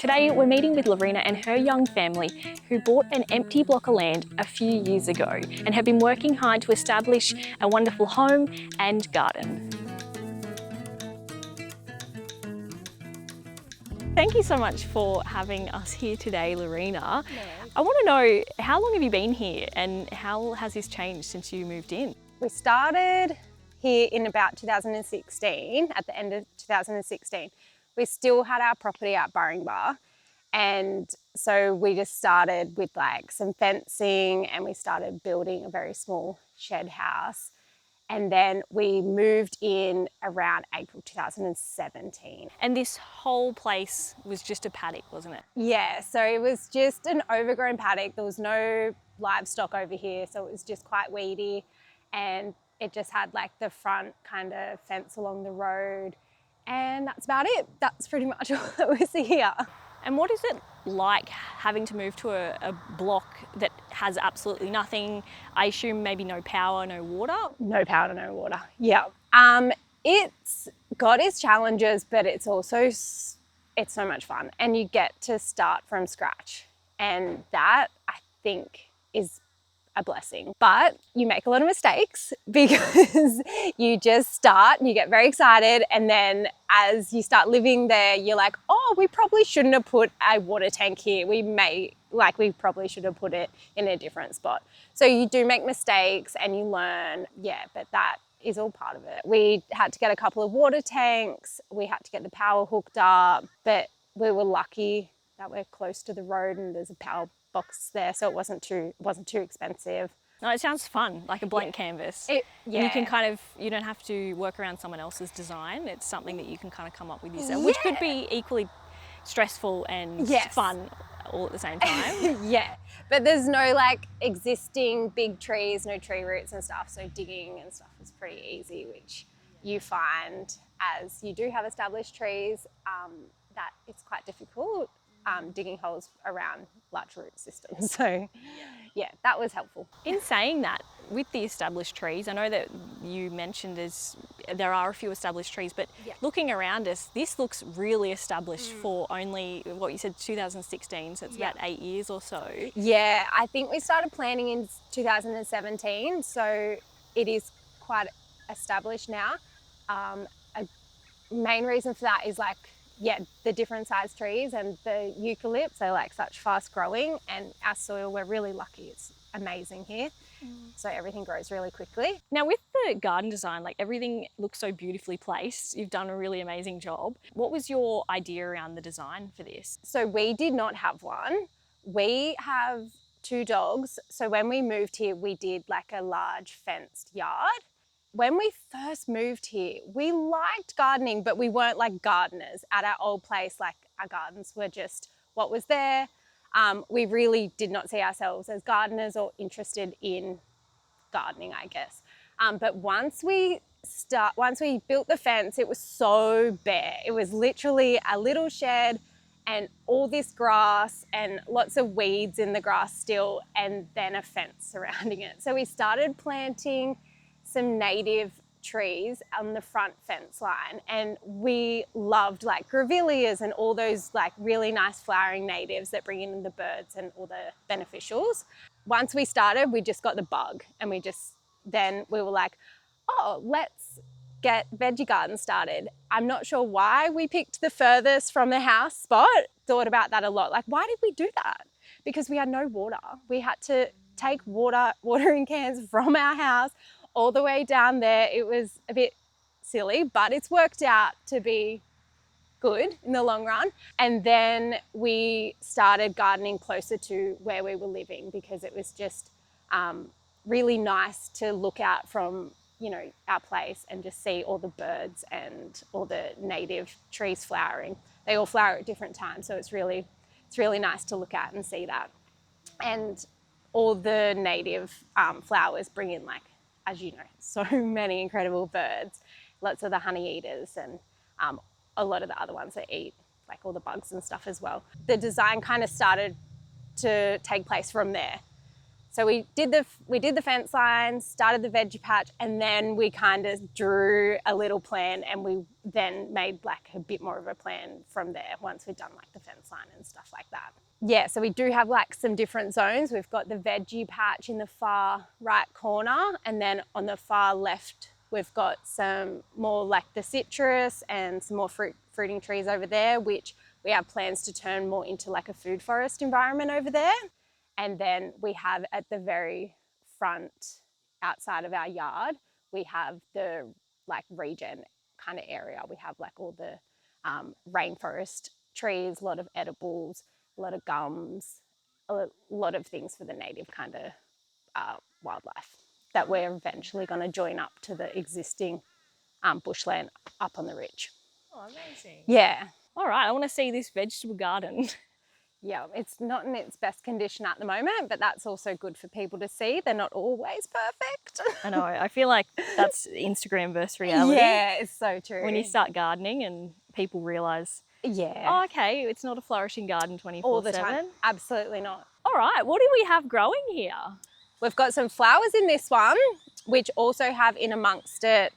Today we're meeting with Lareina and her young family who bought an empty block of land a few years ago and have been working hard to establish a wonderful home and garden. Thank you so much for having us here today, Lareina. I want to know, how long have you been here and how has this changed since you moved in? We started here in about 2016, at the end of 2016. We still had our property at Burringbar, and so we just started with like some fencing and we started building a very small shed house. And then we moved in around April 2017. And this whole place was just a paddock, wasn't it? Yeah, so it was just an overgrown paddock. There was no livestock over here, so it was just quite weedy. And it just had like the front kind of fence along the road. And that's about it. That's pretty much all that was here. And what is it like having to move to a block that has absolutely nothing? I assume maybe no power, no water? No power, no water. Yeah. It's got its challenges, but it's also, it's so much fun. And you get to start from scratch. And that, I think, is a blessing. But you make a lot of mistakes because you just start and you get very excited, and then as you start living there, you're like, oh, we probably shouldn't have put a water tank here. We probably should have put it in a different spot. So you do make mistakes and you learn, yeah, but that is all part of it. We had to get a couple of water tanks, we had to get the power hooked up, but we were lucky that we're close to the road and there's a power box there, so it wasn't too expensive. No, it sounds fun, like a blank canvas. Yeah. And you can you don't have to work around someone else's design. It's something that you can kind of come up with yourself, which could be equally stressful and fun all at the same time. Yeah, but there's no like existing big trees, no tree roots and stuff, so digging and stuff is pretty easy, which you find as you do have established trees, that it's quite difficult digging holes around large root systems. So yeah, that was helpful. In saying that, with the established trees, I know that you mentioned there are a few established trees, but looking around us, this looks really established for only, what you said, 2016, so it's about 8 years or so. Yeah, I think we started planting in 2017, so it is quite established now. A main reason for that is like, the different size trees and the eucalypts are like such fast growing, and our soil, we're really lucky, it's amazing here. So everything grows really quickly. Now with the garden design, like everything looks so beautifully placed. You've done a really amazing job. What was your idea around the design for this? So we did not have one. We have 2 dogs. So when we moved here, we did like a large fenced yard. When we first moved here, we liked gardening, but we weren't like gardeners. At our old place, like our gardens were just what was there. We really did not see ourselves as gardeners or interested in gardening, I guess. But once we built the fence, it was so bare. It was literally a little shed and all this grass and lots of weeds in the grass still, and then a fence surrounding it. So we started planting some native trees on the front fence line, and we loved like grevilleas and all those like really nice flowering natives that bring in the birds and all the beneficials. Once we started, we just got the bug, and then we were like, oh, let's get veggie garden started. I'm not sure why we picked the furthest from the house spot. Thought about that a lot. Like, why did we do that? Because we had no water. We had to take watering cans from our house all the way down there. It was a bit silly, but it's worked out to be good in the long run. And then we started gardening closer to where we were living, because it was just really nice to look out from, our place and just see all the birds and all the native trees flowering. They all flower at different times, so it's really nice to look at and see that. And all the native flowers bring in, like, as you know, so many incredible birds, lots of the honey eaters, and a lot of the other ones that eat like all the bugs and stuff as well. The design kind of started to take place from there. So we did the fence line, started the veggie patch, and then we kind of drew a little plan, and we then made like a bit more of a plan from there once we'd done like the fence line and stuff like that. Yeah, so we do have like some different zones. We've got the veggie patch in the far right corner, and then on the far left we've got some more like the citrus and some more fruiting trees over there, which we have plans to turn more into like a food forest environment over there. And then we have at the very front outside of our yard, we have the like regen kind of area. We have like all the rainforest trees, a lot of edibles, a lot of gums, a lot of things for the native kind of wildlife that we're eventually going to join up to the existing bushland up on the ridge. Oh, amazing. Yeah. All right, I want to see this vegetable garden. Yeah, it's not in its best condition at the moment, but that's also good for people to see. They're not always perfect. I know, I feel like that's Instagram versus reality. Yeah, it's so true. When you start gardening and people realise, yeah, oh, okay, it's not a flourishing garden 24/7. All the time. Absolutely not. All right, what do we have growing here? We've got some flowers in this one, which also have in amongst it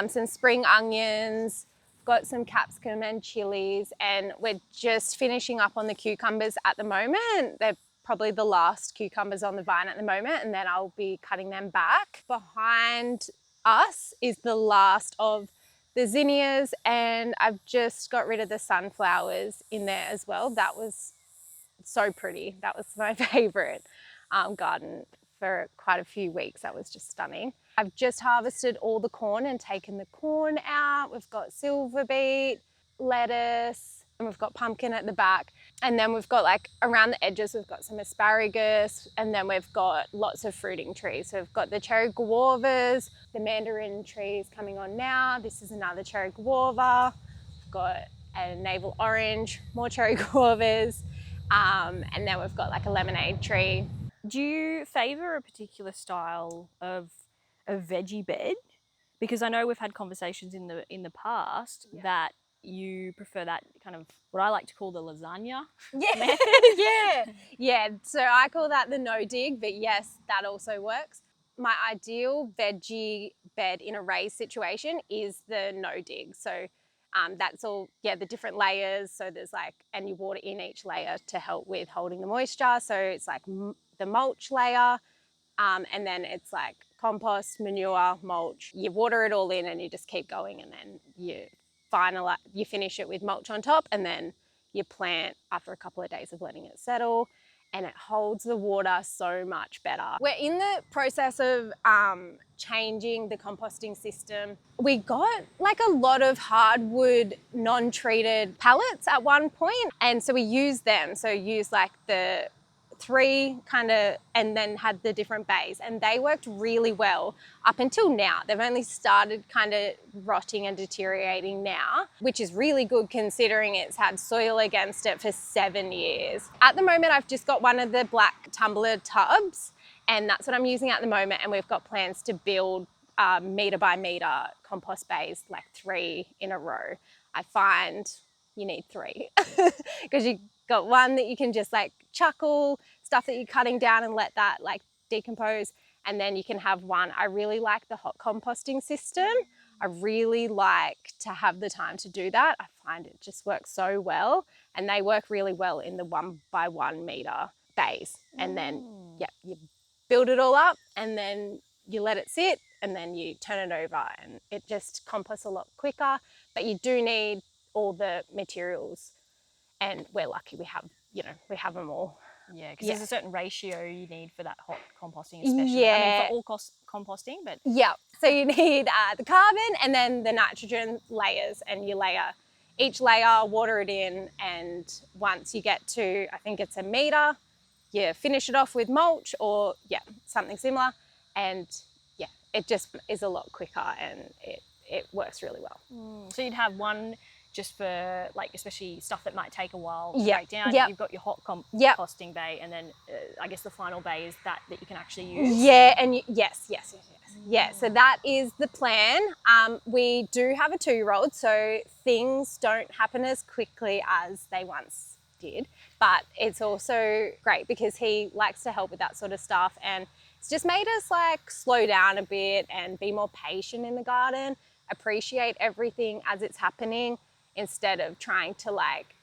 some spring onions, got some capsicum and chilies, and we're just finishing up on the cucumbers at the moment. They're probably the last cucumbers on the vine at the moment, and then I'll be cutting them back. Behind us is the last of the zinnias, and I've just got rid of the sunflowers in there as well. That was so pretty. That was my favourite garden for quite a few weeks. That was just stunning. I've just harvested all the corn and taken the corn out. We've got silver beet, lettuce, and we've got pumpkin at the back. And then we've got like around the edges, we've got some asparagus, and then we've got lots of fruiting trees. So we've got the cherry guavas, the mandarin trees coming on now. This is another cherry guava. We've got a navel orange, more cherry guavas, and then we've got like a lemonade tree. Do you favour a particular style of a veggie bed? Because I know we've had conversations in the past that you prefer that kind of what I like to call the lasagna method. Yeah. So I call that the no dig, but yes, that also works. My ideal veggie bed in a raised situation is the no dig. So that's all, the different layers. So there's like, and you water in each layer to help with holding the moisture. So it's like the mulch layer, and then it's like compost, manure, mulch. You water it all in and you just keep going, and then you finish it with mulch on top, and then you plant after a couple of days of letting it settle, and it holds the water so much better. We're in the process of changing the composting system. We got like a lot of hardwood non-treated pallets at one point, and so we used them. So use like the 3 kind of, and then had the different bays, and they worked really well up until now. They've only started kind of rotting and deteriorating now, which is really good considering it's had soil against it for 7 years. At the moment, I've just got one of the black tumbler tubs, and that's what I'm using at the moment, and we've got plans to build metre by metre compost bays, like 3 in a row. I find you need 3 because you got one that you can just like chuckle stuff that you're cutting down and let that like decompose, and then you can have one. I really like the hot composting system. I really like to have the time to do that. I find it just works so well, and they work really well in the 1 by 1 metre bays. And then you build it all up, and then you let it sit, and then you turn it over, and it just composts a lot quicker. But you do need all the materials, and we're lucky we have them all. Yeah, because there's a certain ratio you need for that hot composting, especially. I mean, for all composting, but... Yeah, so you need the carbon and then the nitrogen layers, and you layer each layer, water it in, and once you get to, I think it's a metre, you finish it off with mulch or, something similar, and it just is a lot quicker, and it works really well. So you'd have one just for like, especially stuff that might take a while to Yep. break down. Yep. You've got your hot Yep. composting bay, and then I guess the final bay is that you can actually use. Yeah, and yes. Yeah, so that is the plan. We do have a 2-year-old, so things don't happen as quickly as they once did. But it's also great because he likes to help with that sort of stuff, and it's just made us like slow down a bit and be more patient in the garden, appreciate everything as it's happening instead of trying to like,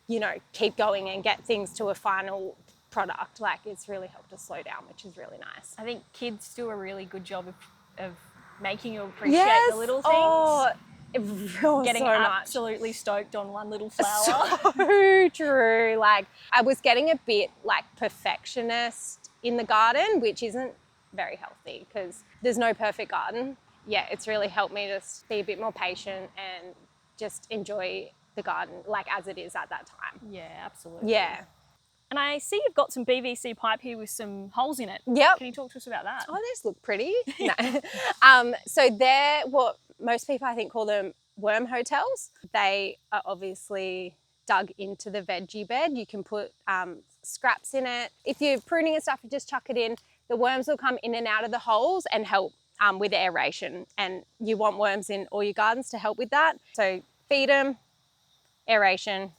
you know, keep going and get things to a final product. Like, it's really helped us slow down, which is really nice. I think kids do a really good job of making you appreciate the little things. Oh, getting so absolutely stoked on one little flower. So true. Like, I was getting a bit like perfectionist in the garden, which isn't very healthy because there's no perfect garden. Yeah, it's really helped me just be a bit more patient and just enjoy the garden like as it is at that time. Yeah, absolutely. Yeah. And I see you've got some PVC pipe here with some holes in it. Yep. Can you talk to us about that? Oh, these look pretty. No. So they're what most people I think call them worm hotels. They are obviously dug into the veggie bed. You can put scraps in it. If you're pruning and stuff, you just chuck it in. The worms will come in and out of the holes and help with aeration. And you want worms in all your gardens to help with that. So feed them, aeration,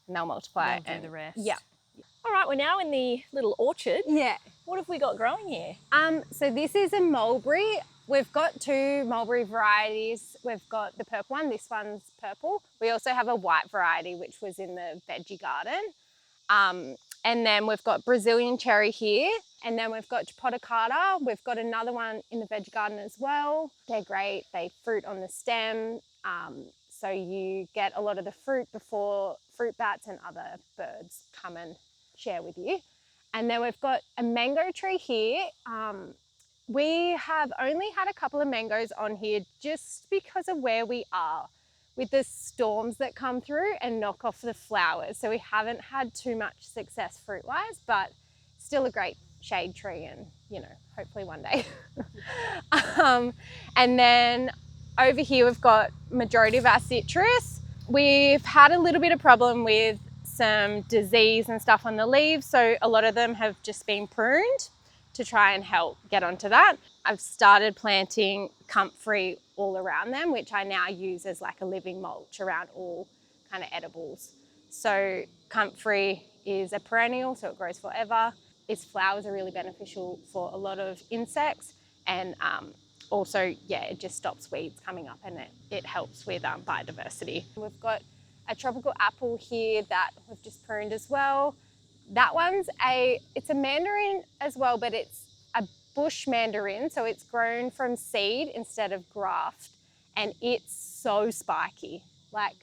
and they'll multiply. They'll do the rest. Yeah. All right, we're now in the little orchard. Yeah. What have we got growing here? So this is a mulberry. We've got two mulberry varieties. We've got the purple one. This one's purple. We also have a white variety, which was in the veggie garden. And then we've got Brazilian cherry here. And then we've got poticata. We've got another one in the veggie garden as well. They're great. They fruit on the stem. So you get a lot of the fruit before fruit bats and other birds come and share with you. And then we've got a mango tree here. We have only had a couple of mangoes on here just because of where we are with the storms that come through and knock off the flowers. So we haven't had too much success fruit-wise, but still a great shade tree and, you know, hopefully one day. And then over here we've got majority of our citrus. We've had a little bit of problem with some disease and stuff on the leaves, so a lot of them have just been pruned to try and help get onto that. I've started planting comfrey all around them, which I now use as like a living mulch around all kind of edibles. So comfrey is a perennial, so it grows forever. Its flowers are really beneficial for a lot of insects, and also, yeah, it just stops weeds coming up, and it helps with biodiversity. We've got a tropical apple here that we've just pruned as well. That one's it's a mandarin as well, but it's a bush mandarin, so it's grown from seed instead of graft, and it's so spiky, like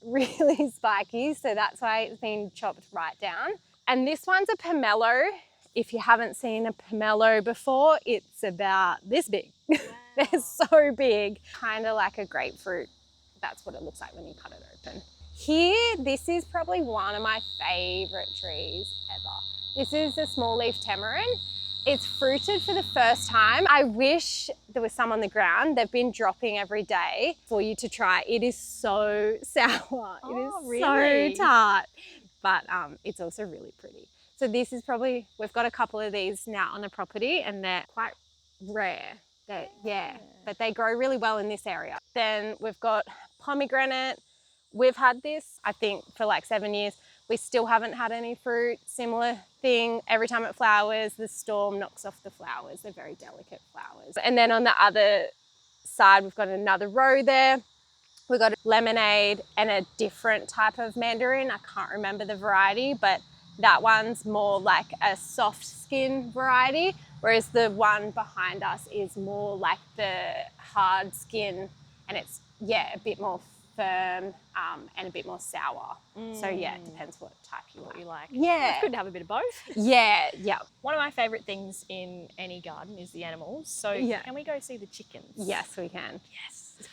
really spiky, so that's why it's been chopped right down. And this one's a pomelo. If you haven't seen a pomelo before, it's about this big. Wow. They're so big, kind of like a grapefruit. That's what it looks like when you cut it open. Here, this is probably one of my favourite trees ever. This is a small leaf tamarind. It's fruited for the first time. I wish there was some on the ground. They've been dropping every day for you to try. It is so sour. It is really? So tart, but it's also really pretty. So this is probably, we've got a couple of these now on the property and they're quite rare. Yeah, but they grow really well in this area. Then we've got pomegranate. We've had this, I think, for like 7 years. We still haven't had any fruit. Similar thing, every time it flowers, the storm knocks off the flowers. They're very delicate flowers. And then on the other side, we've got another row there. We've got a lemonade and a different type of mandarin. I can't remember the variety, but that one's more like a soft skin variety, whereas the one behind us is more like the hard skin, and it's, yeah, a bit more firm and a bit more sour. So yeah, it depends what type you like. Yeah. It's good to have a bit of both. Yeah. One of my favourite things in any garden is the animals. So can we go see the chickens? Yes, we can. Yes.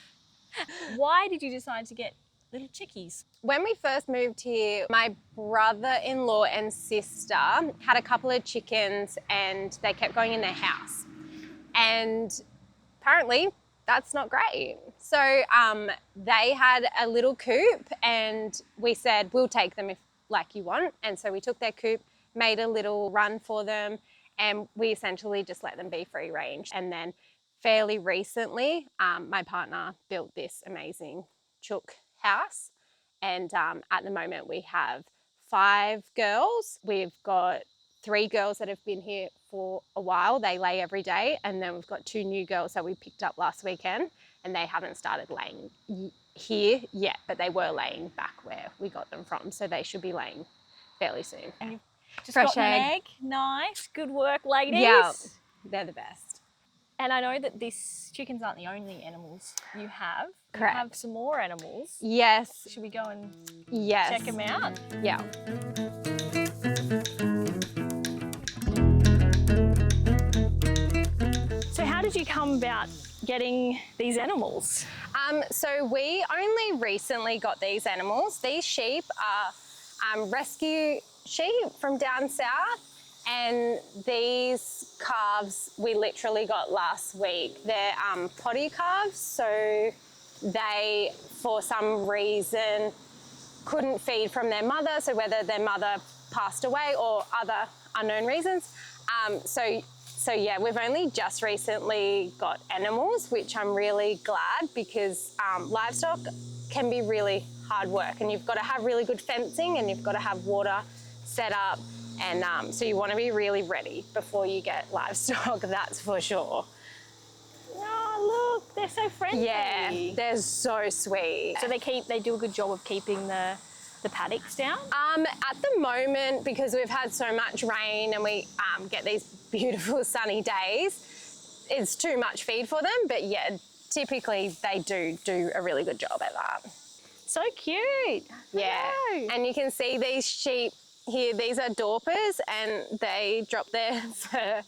Why did you decide to get little chickies? When we first moved here, my brother-in-law and sister had a couple of chickens and they kept going in their house. And apparently that's not great. So they had a little coop and we said, we'll take them if like you want. And so we took their coop, made a little run for them, and we essentially just let them be free range. And then fairly recently, my partner built this amazing chook house. And at the moment we have 5 girls. We've got 3 girls that have been here for a while. They lay every day. And then we've got 2 new girls that we picked up last weekend, and they haven't started laying here yet, but they were laying back where we got them from. So they should be laying fairly soon. And you've just Fresh got an egg. egg. Nice. Good work, ladies. Yeah, they're the best. And I know that these chickens aren't the only animals you have. Correct. You have some more animals. Yes. Should we go and Yes. check them out? Yeah. So how did you come about getting these animals? So we only recently got these animals. These sheep are rescue sheep from down south, and these calves we literally got last week. They're potty calves, so they, for some reason, couldn't feed from their mother, so whether their mother passed away or other unknown reasons. So yeah, we've only just recently got animals, which I'm really glad, because livestock can be really hard work, and you've got to have really good fencing, and you've got to have water set up, and so you want to be really ready before you get livestock, that's for sure. Oh, look, they're so friendly. Yeah, they're so sweet. So they do a good job of keeping the paddocks down? At the moment, because we've had so much rain and we get these beautiful sunny days, it's too much feed for them. But yeah, typically they do a really good job at that. So cute. Yeah, Hello. and you can see these sheep here, these are Dorpers, and they drop their fur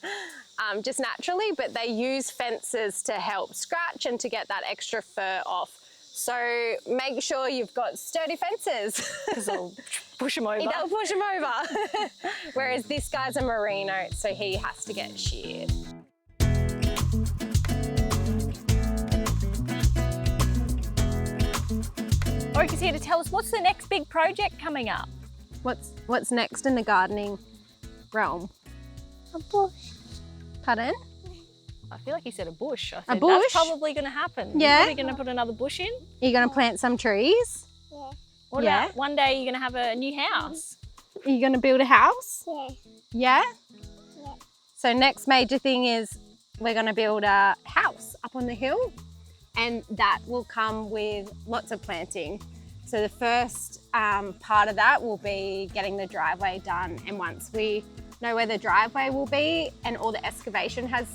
just naturally, but they use fences to help scratch and to get that extra fur off. So make sure you've got sturdy fences. Because they'll push them over. They'll push them over. Whereas this guy's a merino, so he has to get sheared. Orica's here to tell us what's the next big project coming up. What's next in the gardening realm? A bush. Pardon? I feel like he said a bush. I said, bush? That's probably going to happen. Yeah. You're probably going to put another bush in. Are you going to plant some trees? Yeah. What Yeah. about one day you're going to have a new house? Are you going to build a house? Yeah. Yeah? Yeah. So next major thing is we're going to build a house up on the hill, and that will come with lots of planting. So the first part of that will be getting the driveway done, and once we know where the driveway will be and all the excavation has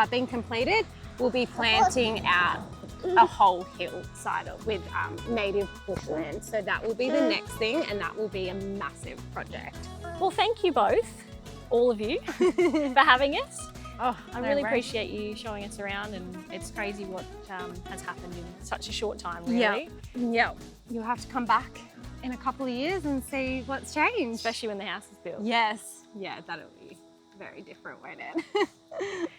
been completed, we'll be planting out a whole hillside with native bushland. So that will be the next thing, and that will be a massive project. Well, thank you both, all of you, for having us. Oh, I really appreciate you showing us around, and it's crazy what has happened in such a short time, really. Yep. You'll have to come back in a couple of years and see what's changed. Especially when the house is built. Yes. Yeah, that'll be very different, won't it?